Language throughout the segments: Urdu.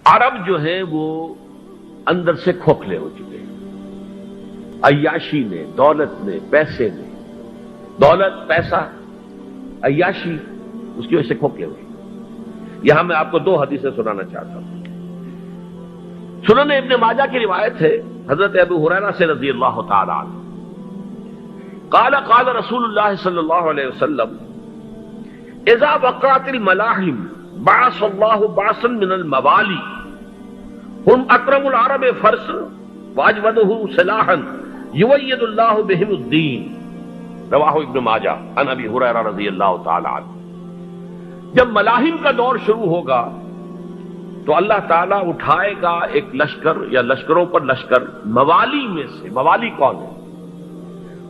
عرب جو ہیں وہ اندر سے کھوکھلے ہو چکے ہیں، عیاشی نے، دولت نے، پیسے نے، دولت، پیسہ، عیاشی، اس کی وجہ سے کھوکھلے ہوئے۔ یہاں میں آپ کو دو حدیثیں سنانا چاہتا ہوں۔ سنن ابن ماجہ کی روایت ہے حضرت ابو ہریرہ سے رضی اللہ تعالی عنہ، قال قال رسول اللہ صلی اللہ علیہ وسلم اذا وقعت الملاحم بعث اللہ بعثا من الموالی هم اکرم العرب فرسا واجودہ سلاحا یؤید اللہ بہم الدین، رواہ ابن ماجہ عن ابی ہریرہ رضی اللہ تعالی عنہ۔ جب ملاحم کا دور شروع ہوگا تو اللہ تعالیٰ اٹھائے گا ایک لشکر یا لشکروں پر لشکر موالی میں سے۔ موالی کون ہے؟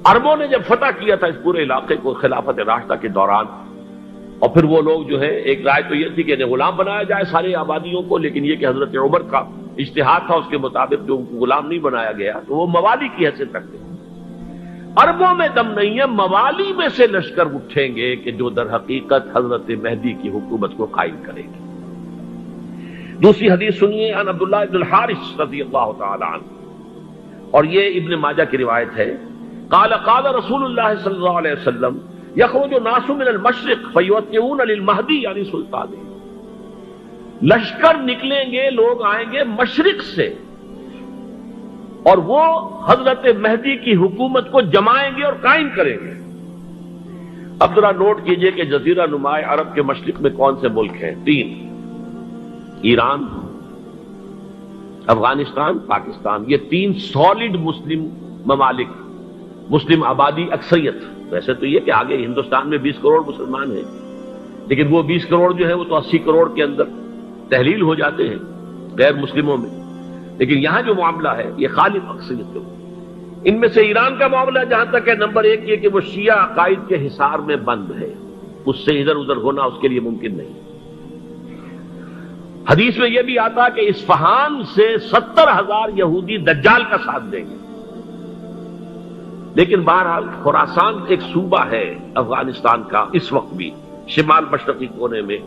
عربوں نے جب فتح کیا تھا اس پورے علاقے کو خلافت راشدہ کے دوران، اور پھر وہ لوگ جو ہے، ایک رائے تو یہ تھی کہ انہیں غلام بنایا جائے ساری آبادیوں کو، لیکن یہ کہ حضرت عمر کا اجتہاد تھا، اس کے مطابق جو ان کو غلام نہیں بنایا گیا تو وہ موالی کی حیثیت رکھتے ہیں۔ عربوں میں دم نہیں ہے، موالی میں سے لشکر اٹھیں گے کہ جو در حقیقت حضرت مہدی کی حکومت کو قائم کرے گی۔ دوسری حدیث سنیے، عن عبداللہ بن الحارث رضی اللہ تعالی عنہ، اور یہ ابن ماجہ کی روایت ہے، قال قال رسول اللہ صلی اللہ علیہ وسلم یخرج الناس من المشرق فیوطئون للمہدی یعنی سلطان، لشکر نکلیں گے، لوگ آئیں گے مشرق سے اور وہ حضرت مہدی کی حکومت کو جمائیں گے اور قائم کریں گے۔ اب ذرا نوٹ کیجئے کہ جزیرہ نماء عرب کے مشرق میں کون سے ملک ہیں؟ تین: ایران، افغانستان، پاکستان۔ یہ تین سالڈ مسلم ممالک، مسلم آبادی اکثریت۔ ویسے تو یہ کہ آگے ہندوستان میں 20 کروڑ مسلمان ہیں، لیکن وہ 20 کروڑ جو ہے وہ تو 80 کروڑ کے اندر تحلیل ہو جاتے ہیں غیر مسلموں میں، لیکن یہاں جو معاملہ ہے یہ غالب اکثریت کا۔ ان میں سے ایران کا معاملہ جہاں تک ہے، نمبر 1 یہ کہ وہ شیعہ عقائد کے حصار میں بند ہے، اس سے ادھر ادھر ہونا اس کے لیے ممکن نہیں۔ حدیث میں یہ بھی آتا کہ اصفہان سے 70,000 یہودی دجال کا ساتھ دیں گے، لیکن بہرحال خراسان ایک صوبہ ہے افغانستان کا اس وقت بھی شمال مشرقی کونے میں،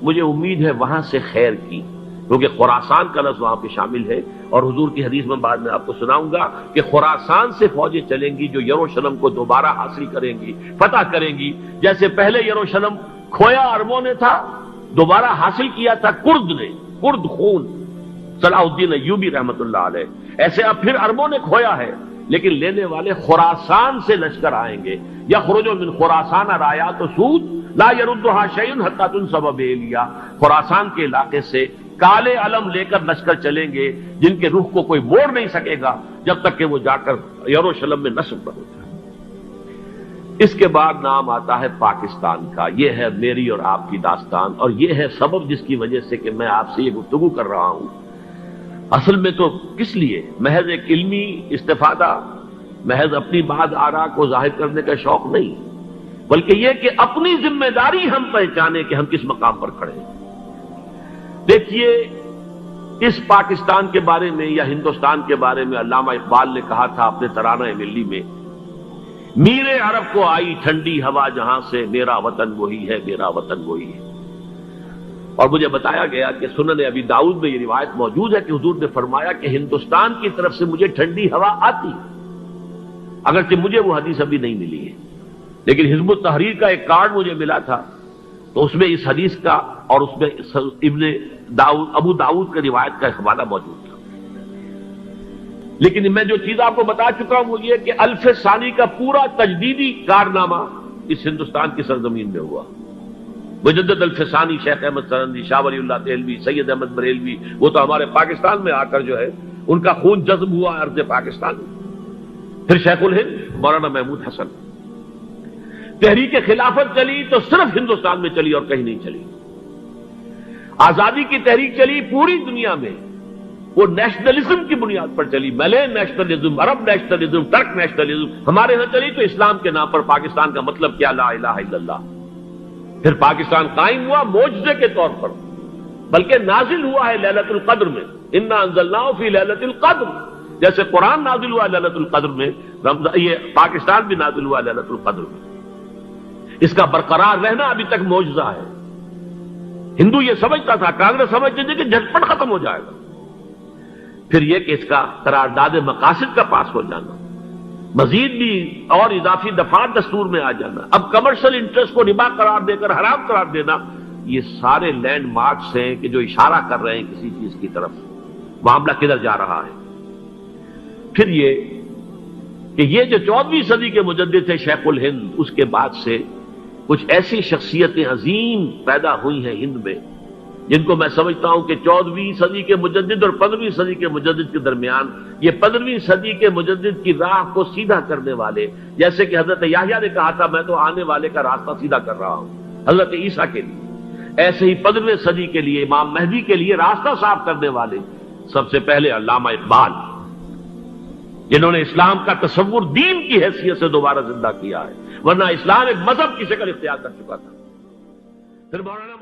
مجھے امید ہے وہاں سے خیر کی، کیونکہ خراسان کا لفظ وہاں پہ شامل ہے، اور حضور کی حدیث میں بعد میں آپ کو سناؤں گا کہ خراسان سے فوجیں چلیں گی جو یروشلم کو دوبارہ حاصل کریں گی، فتح کریں گی۔ جیسے پہلے یروشلم کھویا عربوں نے تھا، دوبارہ حاصل کیا تھا کرد نے، کرد خون صلاح الدین ایوبی رحمت اللہ علیہ، ایسے اب پھر عربوں نے کھویا ہے، لیکن لینے والے خراسان سے لشکر آئیں گے۔ یخرج من خراسان رایات سود لا یردھا شیء حتی تنصب بإیلیا، خراسان کے علاقے سے کالے علم لے کر لشکر چلیں گے جن کے رخ کو کوئی موڑ نہیں سکے گا جب تک کہ وہ جا کر یروشلم میں نصب نہ ہو جائے۔ اس کے بعد نام آتا ہے پاکستان کا۔ یہ ہے میری اور آپ کی داستان، اور یہ ہے سبب جس کی وجہ سے کہ میں آپ سے یہ گفتگو کر رہا ہوں۔ اصل میں تو کس لیے؟ محض ایک علمی استفادہ، محض اپنی بات آراء کو ظاہر کرنے کا شوق نہیں، بلکہ یہ کہ اپنی ذمہ داری ہم پہچانیں کہ ہم کس مقام پر کھڑے ہیں۔ دیکھیے، اس پاکستان کے بارے میں یا ہندوستان کے بارے میں علامہ اقبال نے کہا تھا اپنے ترانہ ملی میں، میرے عرب کو آئی ٹھنڈی ہوا جہاں سے، میرا وطن وہی ہے، میرا وطن وہی ہے۔ اور مجھے بتایا گیا کہ سنن ابی داؤد میں یہ روایت موجود ہے کہ حضور نے فرمایا کہ ہندوستان کی طرف سے مجھے ٹھنڈی ہوا آتی، اگرچہ مجھے وہ حدیث ابھی نہیں ملی ہے، لیکن حزب التحریر کا ایک کارڈ مجھے ملا تھا، تو اس میں اس حدیث کا اور اس میں ابو داؤد کی روایت کا حوالہ موجود تھا۔ لیکن میں جو چیز آپ کو بتا چکا ہوں وہ یہ کہ الف ثانی کا پورا تجدیدی کارنامہ اس ہندوستان کی سرزمین میں ہوا۔ مجدد الف ثانی شیخ احمد سرندی، شاہ ولی اللہ دہلوی، سید احمد بریلوی، وہ تو ہمارے پاکستان میں آ کر جو ہے ان کا خون جذب ہوا ارض پاکستان میں۔ پھر شیخ الہند مولانا محمود حسن۔ تحریک خلافت چلی تو صرف ہندوستان میں چلی اور کہیں نہیں چلی۔ آزادی کی تحریک چلی پوری دنیا میں، وہ نیشنلزم کی بنیاد پر چلی، ملے نیشنلزم، عرب نیشنلزم، ترک نیشنلزم۔ ہمارے ہاں چلی تو اسلام کے نام پر پاکستان کا مطلب کیا؟ لا الہ الا اللہ۔ پھر پاکستان قائم ہوا معجزے کے طور پر، بلکہ نازل ہوا ہے لیلۃ القدر میں، انا انزلناہ فی لیلۃ القدر، جیسے قرآن نازل ہوا لیلۃ القدر میں، یہ پاکستان بھی نازل ہوا لیلۃ القدر میں۔ اس کا برقرار رہنا ابھی تک معجزہ ہے۔ ہندو یہ سمجھتا تھا، کانگریس سمجھتے تھے کہ جھٹپٹ ختم ختم ہو جائے گا۔ پھر یہ کہ اس کا قرارداد مقاصد کا پاس ہو جانا، مزید بھی اور اضافی دفعات دستور میں آ جانا، اب کمرشل انٹرسٹ کو ربا قرار دے کر حرام قرار دینا، یہ سارے لینڈ مارکس ہیں کہ جو اشارہ کر رہے ہیں کسی چیز کی طرف، معاملہ کدھر جا رہا ہے۔ پھر یہ کہ یہ جو 14ویں صدی کے مجدد تھے شیخ الہند، اس کے بعد سے کچھ ایسی شخصیتیں عظیم پیدا ہوئی ہیں ہند میں، جن کو میں سمجھتا ہوں کہ 14ویں صدی کے مجدد اور 15ویں صدی کے مجدد کے درمیان یہ 15ویں صدی کے مجدد کی راہ کو سیدھا کرنے والے، جیسے کہ حضرت یحییٰ نے کہا تھا میں تو آنے والے کا راستہ سیدھا کر رہا ہوں حضرت عیسیٰ کے لیے، ایسے ہی 15ویں صدی کے لیے امام مہدی کے لیے راستہ صاف کرنے والے سب سے پہلے علامہ اقبال، جنہوں نے اسلام کا تصور دین کی حیثیت سے دوبارہ زندہ کیا ہے، ورنہ اسلام ایک مذہب کی شکل اختیار کر چکا تھا۔ پھر مولانا